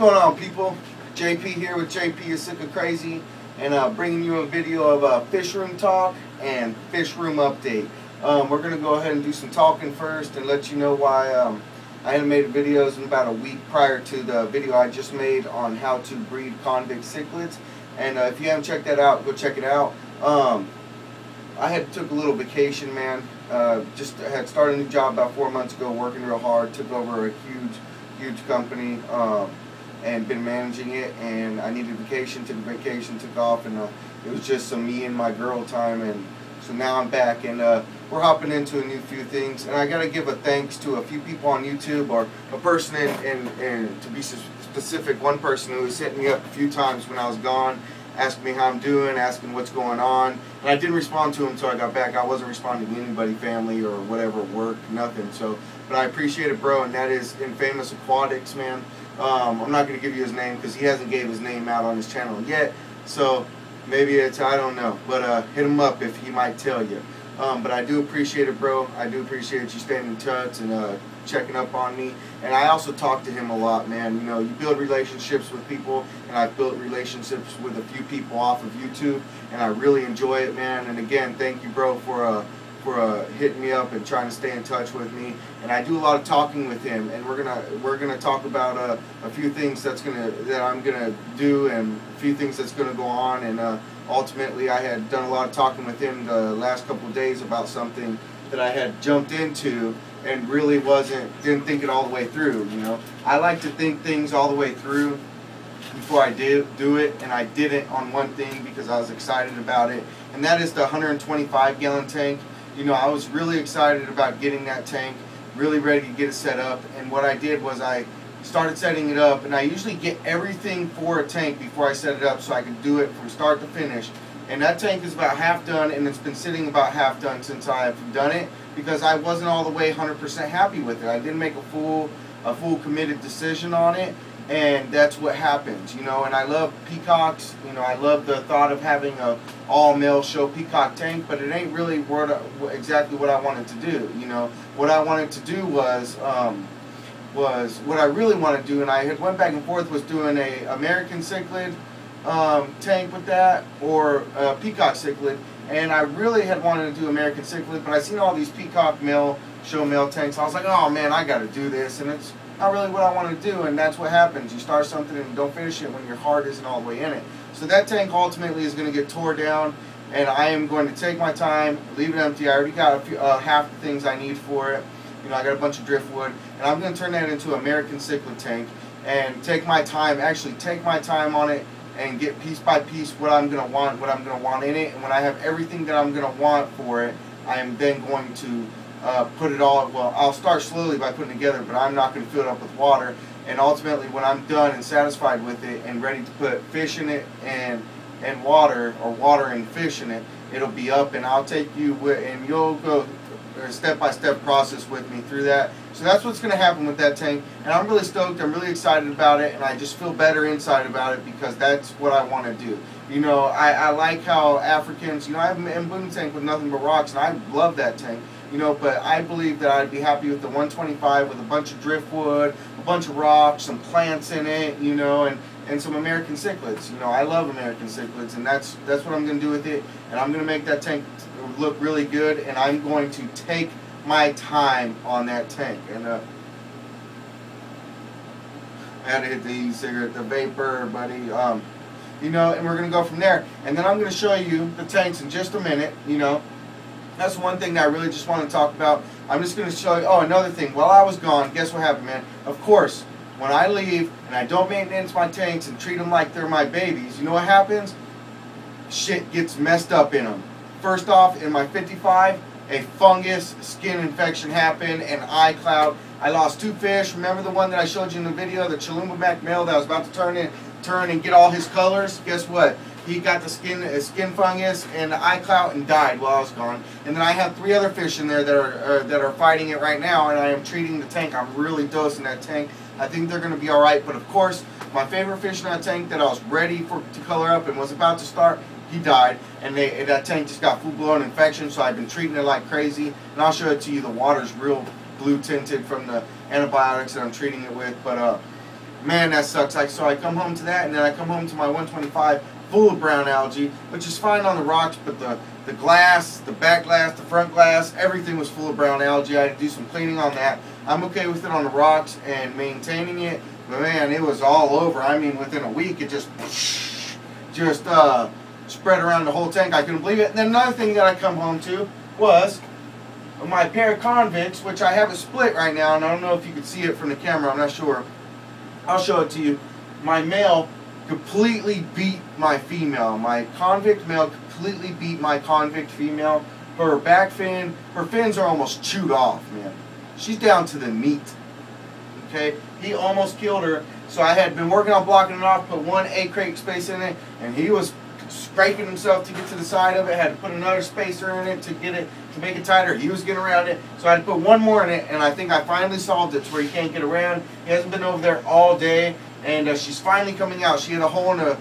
going on, people? JP here with JP is Sick of Crazy, and bringing you a video of fish room talk and fish room update. We're going to go ahead and do some talking first and let you know why I hadn't made videos in about a week prior to the video I just made on how to breed convict cichlids. And if you haven't checked that out, go check it out. I took a little vacation, man. Just had started a new job about 4 months ago, working real hard. Took over a huge company, and been managing it. And I needed vacation. Took a vacation, took off, and it was just some me and my girl time. And so now I'm back, and we're hopping into a new few things. And I got to give a thanks to a few people on YouTube, or a person, and to be specific, one person who was hitting me up a few times when I was gone, asking me how I'm doing, asking what's going on. And I didn't respond to him until I got back. I wasn't responding to anybody, family or whatever, work, nothing. So, but I appreciate it, bro, and that is Infamous Aquatics, man. I'm not going to give you his name because he hasn't gave his name out on his channel yet. So maybe it's, I don't know. But hit him up if he might tell you. But I do appreciate it, bro. I do appreciate you staying in touch and checking up on me. And I also talk to him a lot, man. You know, you build relationships with people, and I've built relationships with a few people off of YouTube, and I really enjoy it, man. And again, thank you, bro, for hitting me up and trying to stay in touch with me. And I do a lot of talking with him, and we're gonna talk about a few things that I'm gonna do, and a few things that's gonna go on. And ultimately, I had done a lot of talking with him the last couple of days about something that I had jumped into and really didn't think it all the way through. You know, I like to think things all the way through before I do it, and I didn't on one thing because I was excited about it, and that is the 125-gallon tank. You know, I was really excited about getting that tank, really ready to get it set up. And what I did was I started setting it up, and I usually get everything for a tank before I set it up so I can do it from start to finish. And that tank is about half done, and it's been sitting about half done since I've done it, because I wasn't all the way 100% happy with it. I didn't make a full committed decision on it, and that's what happens, you know. And I love peacocks, you know. I love the thought of having a all-male show peacock tank, but it ain't really exactly what I wanted to do. You know, what I wanted to do was what I really want to do, and I had went back and forth, was doing a American cichlid tank with that, or a peacock cichlid. And I really had wanted to do American cichlid, but I seen all these peacock show male tanks. I was like, oh man, I got to do this, and it's not really what I want to do. And that's what happens. You start something and don't finish it when your heart isn't all the way in it. So that tank ultimately is going to get tore down, and I am going to take my time, leave it empty. I already got half the things I need for it. You know, I got a bunch of driftwood, and I'm going to turn that into an American cichlid tank and take my time, actually take my time on it, and get piece by piece what I'm going to want in it. And when I have everything that I'm going to want for it, I am then going to put it all, well, I'll start slowly by putting it together, but I'm not going to fill it up with water. And ultimately, when I'm done and satisfied with it and ready to put fish in it and water, or water and fish in it, it'll be up, and I'll take you and you'll go a step-by-step process with me through that. So that's what's going to happen with that tank, and I'm really stoked. I'm really excited about it, and I just feel better inside about it because that's what I want to do. You know, I like how Africans, you know, I have a boom tank with nothing but rocks, and I love that tank. You know, but I believe that I'd be happy with the 125 with a bunch of driftwood, a bunch of rocks, some plants in it, you know, and some American cichlids. You know, I love American cichlids, and that's what I'm going to do with it. And I'm going to make that tank look really good, and I'm going to take my time on that tank. And I had to hit the e-cigarette, the vapor, buddy. You know, and we're going to go from there. And then I'm going to show you the tanks in just a minute, you know. That's one thing that I really just want to talk about. I'm just going to show you, oh, another thing. While I was gone, guess what happened, man? Of course, when I leave and I don't maintenance my tanks and treat them like they're my babies, you know what happens? Shit gets messed up in them. First off, in my 55, a fungus skin infection happened, and eye cloud. I lost 2 fish. Remember the one that I showed you in the video, the Chalumback male that I was about to turn and get all his colors? Guess what? He got the skin fungus and the eye clout and died while I was gone. And then I have 3 other fish in there that are fighting it right now, and I am treating the tank. I'm really dosing that tank. I think they're going to be all right. But of course, my favorite fish in that tank that I was ready to color up and was about to start, he died, and that tank just got full-blown infection. So I've been treating it like crazy, and I'll show it to you. The water's real blue tinted from the antibiotics that I'm treating it with. But Man, that sucks. So I come home to that, and then I come home to my 125 full of brown algae, which is fine on the rocks, but the glass, the back glass, the front glass, everything was full of brown algae. I had to do some cleaning on that. I'm okay with it on the rocks and maintaining it, but man, it was all over. I mean, within a week, it just spread around the whole tank. I couldn't believe it. And then another thing that I come home to was my pair of convicts, which I have a split right now, and I don't know if you can see it from the camera. I'm not sure. I'll show it to you. My male completely beat my female. My convict male completely beat my convict female. Her back fin, her fins are almost chewed off, man. She's down to the meat. Okay, he almost killed her. So I had been working on blocking it off, put one egg crate space in it, and he was scraping himself to get to the side of it. Had to put another spacer in it to get it, to make it tighter. He was getting around it, so I had to put one more in it, and I think I finally solved it to where he can't get around. He hasn't been over there all day, and she's finally coming out. She had a hole in a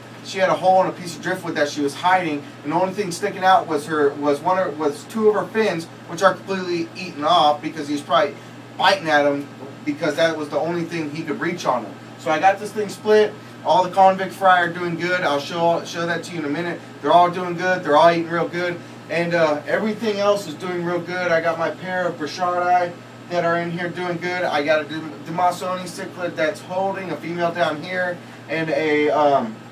piece of driftwood that she was hiding, and the only thing sticking out was two of her fins, which are completely eaten off because he's probably biting at them because that was the only thing he could reach on them. So I got this thing split. All the convict fry are doing good. I'll show that to you in a minute. They're all doing good. They're all eating real good. And everything else is doing real good. I got my pair of Brashardi that are in here doing good. I got a Demasoni cichlid that's holding, a female down here, and a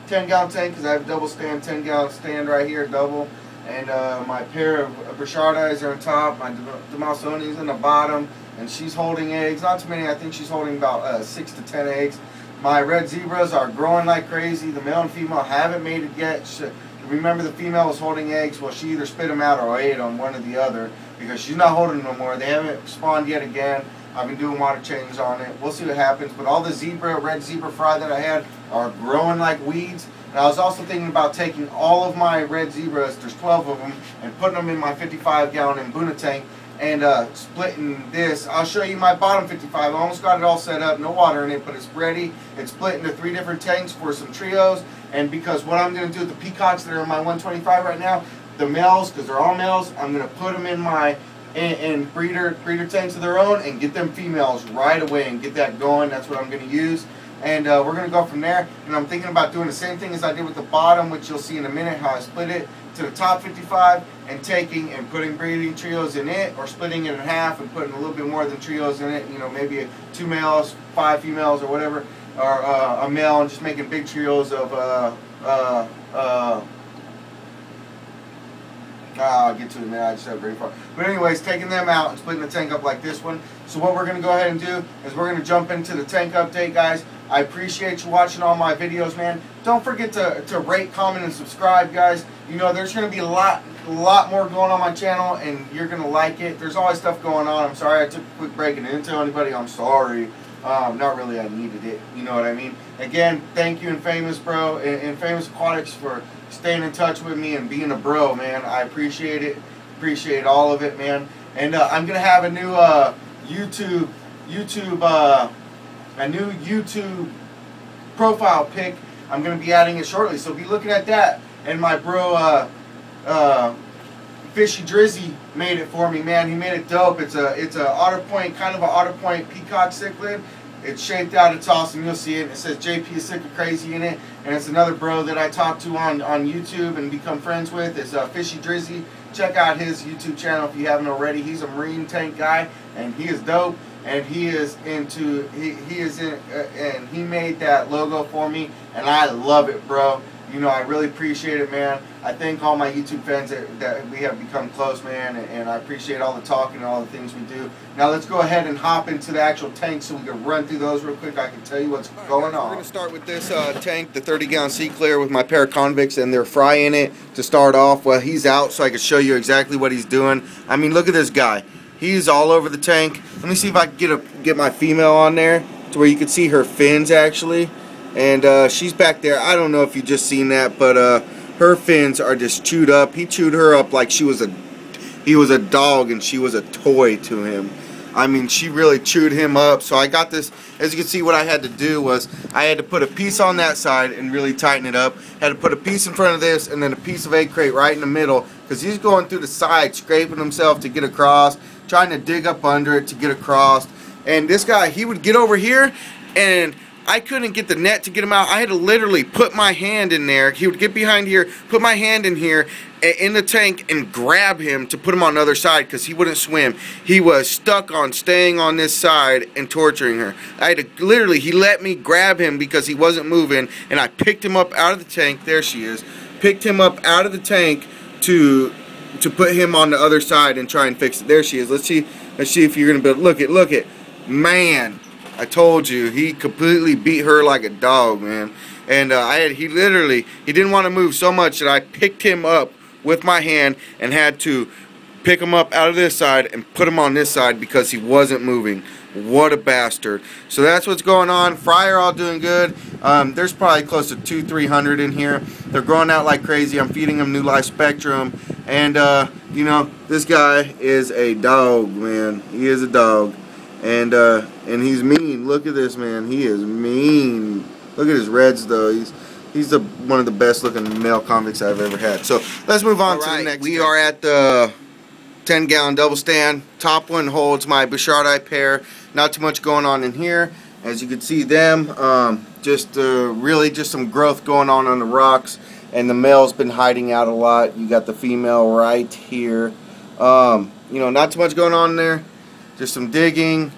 10-gallon tank because I have double stand, 10-gallon stand right here, double. And my pair of Brashardis are on top. My Demasoni's in the bottom, and she's holding eggs. Not too many. I think she's holding about 6 to 10 eggs. My red zebras are growing like crazy. The male and female haven't made it yet. Remember, the female was holding eggs. Well, she either spit them out or ate them, one or the other, because she's not holding them no more. They haven't spawned yet again. I've been doing water changes on it. We'll see what happens. But all the red zebra fry that I had are growing like weeds. And I was also thinking about taking all of my red zebras, there's 12 of them, and putting them in my 55-gallon Mbuna tank and splitting this. I'll show you my bottom 55. I almost got it all set up, no water in it, but it's ready. It's split into 3 different tanks for some trios. And because what I'm going to do with the peacocks that are in my 125 right now, the males, because they're all males, I'm going to put them in my breeder tanks of their own and get them females right away and get that going. That's what I'm going to use. And we're going to go from there. And I'm thinking about doing the same thing as I did with the bottom, which you'll see in a minute, how I split it to the top 55 and taking and putting breeding trios in it, or splitting it in half and putting a little bit more than trios in it, you know, maybe 2 males, 5 females or whatever, or a male, and just making big trios of I'll get to it, man. I just have a brain fart. But anyways, taking them out and splitting the tank up like this one. So what we're going to go ahead and do is we're going to jump into the tank update, guys. I appreciate you watching all my videos, man. Don't forget to rate, comment, and subscribe, guys. You know, there's going to be a lot more going on my channel, and you're going to like it. There's always stuff going on. I'm sorry I took a quick break and didn't tell anybody. I'm sorry. Not really, I needed it. You know what I mean? Again, thank you, Infamous Bro, and Famous Aquatics, for staying in touch with me and being a bro, man. I appreciate it. Appreciate all of it, man. And I'm going to have a new YouTube profile pic. I'm going to be adding it shortly, so be looking at that. And my bro Fishy Drizzy made it for me, man. He made it dope. It's a otter point, kind of an otter point peacock cichlid. It's shaped out. It's awesome. You'll see it. It says JP is sick of crazy in it, and it's another bro that I talked to on YouTube and become friends with. It's Fishy Drizzy. Check out his YouTube channel if you haven't already. He's a marine tank guy, and he is dope. And he is into and he made that logo for me, and I love it, bro. You know, I really appreciate it, man. I thank all my YouTube fans that we have become close, man, and I appreciate all the talking and all the things we do. Now let's go ahead and hop into the actual tank so we can run through those real quick. I can tell you what's going on. We're going to start with this tank, the 30-gallon Sea Clear with my pair of convicts and their fry in it to start off. Well, he's out so I can show you exactly what he's doing. I mean, look at this guy. He's all over the tank. Let me see if I can get my female on there to where you can see her fins, actually. And she's back there. I don't know if you just seen that, but her fins are just chewed up. He chewed her up like he was a dog and she was a toy to him. I mean, she really chewed him up. So I got this. As you can see, what I had to do was I had to put a piece on that side and really tighten it up. Had to put a piece in front of this and then a piece of egg crate right in the middle, because he's going through the side, scraping himself to get across, trying to dig up under it to get across. And this guy, he would get over here and I couldn't get the net to get him out. I had to literally put my hand in there. He would get behind here, put my hand in here in the tank and grab him to put him on the other side because he wouldn't swim. He was stuck on staying on this side and torturing her. I had to literally, he let me grab him because he wasn't moving, and I picked him up out of the tank. There she is. Picked him up out of the tank to put him on the other side and try and fix it. There she is. Let's see if you're gonna build. Look it. Man, I told you, he completely beat her like a dog, man. And he didn't want to move so much that I picked him up with my hand and had to pick him up out of this side and put him on this side because he wasn't moving. What a bastard. So that's what's going on. Fry are all doing good. There's probably close to 200-300 in here. They're growing out like crazy. I'm feeding them New Life Spectrum. And, you know, this guy is a dog, man. He is a dog. And he's mean. Look at this, man. He is mean. Look at his reds, though. He's one of the best looking male convicts I've ever had. So let's move on to the next. We are at the 10-gallon double stand. Top one holds my Bouchardite pair. Not too much going on in here. As you can see them, really just some growth going on the rocks. And the male's been hiding out a lot. You got the female right here. You know, not too much going on there. Just some digging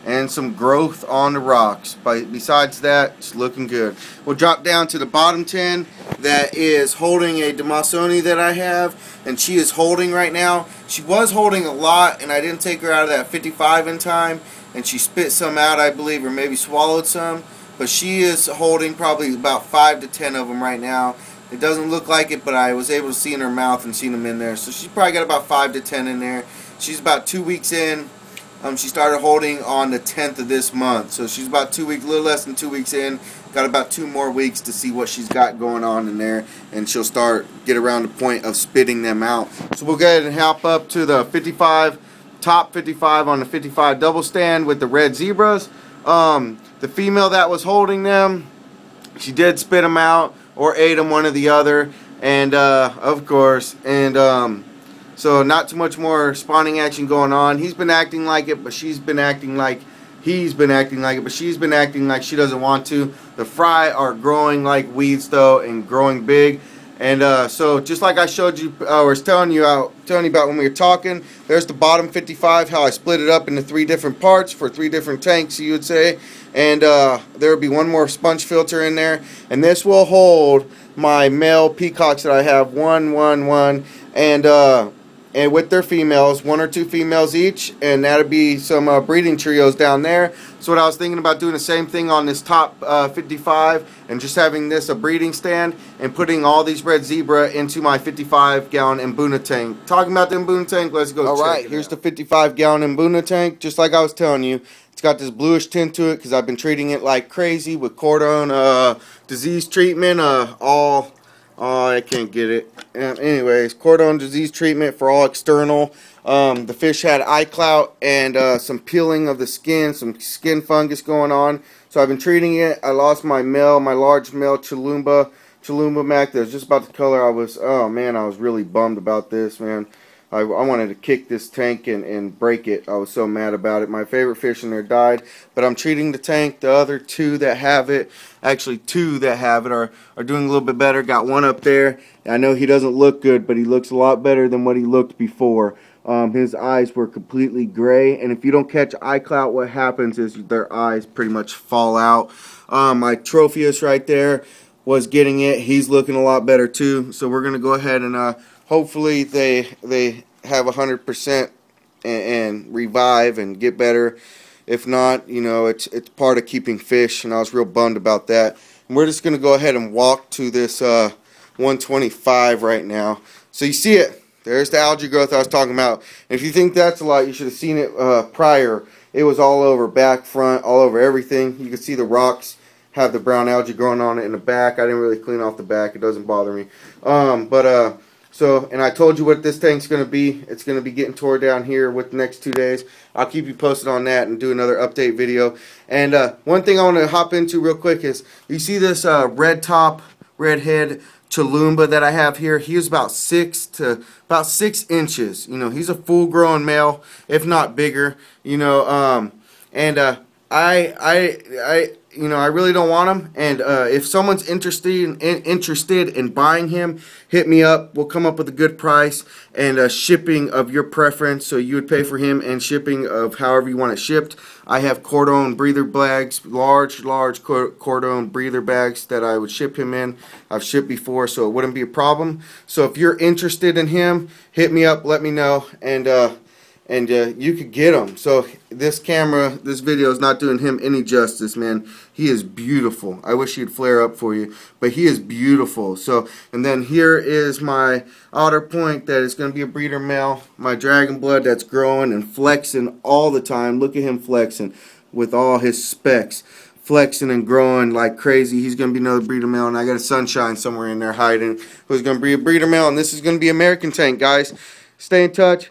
and some growth on the rocks. Besides that, it's looking good. We'll drop down to the bottom 10 that is holding a Damascene that I have, and she is holding right now. She was holding a lot, and I didn't take her out of that 55 in time, and she spit some out, I believe, or maybe swallowed some. But she is holding probably about 5 to 10 of them right now. It doesn't look like it, but I was able to see in her mouth and seen them in there. So she's probably got about 5 to 10 in there. She's about 2 weeks in. She started holding on the 10th of this month. So she's about 2 weeks, a little less than 2 weeks in. Got about 2 more weeks to see what she's got going on in there. And she'll get around the point of spitting them out. So we'll go ahead and hop up to the 55, top 55 on the 55 double stand with the red zebras. The female that was holding them, she did spit them out or ate them, one or the other. And of course, so not too much more spawning action going on. He's been acting like it, but she's been acting like he's been acting like it, but she's been acting like she doesn't want to. The fry are growing like weeds though, and growing big. And so just like I showed you, I was telling you about when we were talking, there's the bottom 55, how I split it up into 3 different parts for 3 different tanks, you would say. And there will be one more sponge filter in there, and this will hold my male peacocks that I have, 1, 1, 1, and with their females, 1 or 2 females each, and that'll be some breeding trios down there. So what I was thinking about doing the same thing on this top 55, and just having this a breeding stand, and putting all these red zebra into my 55-gallon Mbuna tank. Talking about the Mbuna tank, let's go. Alright, here's the 55-gallon Mbuna tank, just like I was telling you. It's got this bluish tint to it because I've been treating it like crazy with cordon disease treatment, Oh, I can't get it. Anyways, cordon disease treatment for all external. The fish had eye clout and some peeling of the skin, some skin fungus going on. So I've been treating it. I lost my large male Chalumba Mac. That was just about the color. Oh man, I was really bummed about this, man. I wanted to kick this tank and break it. I was so mad about it. My favorite fish in there died. But I'm treating the tank. The other 2 that have it, actually 2 that have it, are doing a little bit better. Got one up there. I know he doesn't look good, but he looks a lot better than what he looked before. His eyes were completely gray. And if you don't catch eye clout, what happens is their eyes pretty much fall out. My Tropheus right there was getting it. He's looking a lot better too. So we're going to go ahead and hopefully they have 100% and revive and get better. If not, you know, it's part of keeping fish, and I was real bummed about that. And we're just going to go ahead and walk to this 125 right now. So you see it. There's the algae growth I was talking about. And if you think that's a lot, you should have seen it prior. It was all over, back, front, all over everything. You can see the rocks have the brown algae growing on it in the back. I didn't really clean off the back. It doesn't bother me. So, and I told you what this tank's going to be. It's going to be getting tore down here with the next 2 days. I'll keep you posted on that and do another update video. And one thing I want to hop into real quick is, you see this red top, red head Chalumba that I have here. He was about 6 inches. You know, he's a full-grown male, if not bigger. You know, you know, I really don't want him. And if someone's interested in buying him, hit me up. We'll come up with a good price and shipping of your preference. So you would pay for him and shipping of however you want it shipped. I have cordon breather bags, large cordon breather bags that I would ship him in. I've shipped before, so it wouldn't be a problem. So if you're interested in him, hit me up, let me know, and you could get him. So this video is not doing him any justice, man. He is beautiful. I wish he'd flare up for you, but he is beautiful. So, and then here is my otter point that is going to be a breeder male. My dragon blood that's growing and flexing all the time. Look at him flexing with all his specs. Flexing and growing like crazy. He's going to be another breeder male, and I got a sunshine somewhere in there hiding who's going to be a breeder male, and this is going to be American Tank, guys. Stay in touch.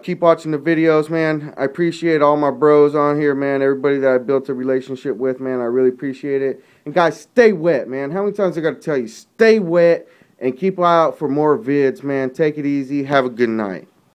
Keep watching the videos, man. I appreciate all my bros on here, man. Everybody that I built a relationship with, man. I really appreciate it. And guys, stay wet, man. How many times I got to tell you? Stay wet and keep an eye out for more vids, man. Take it easy. Have a good night.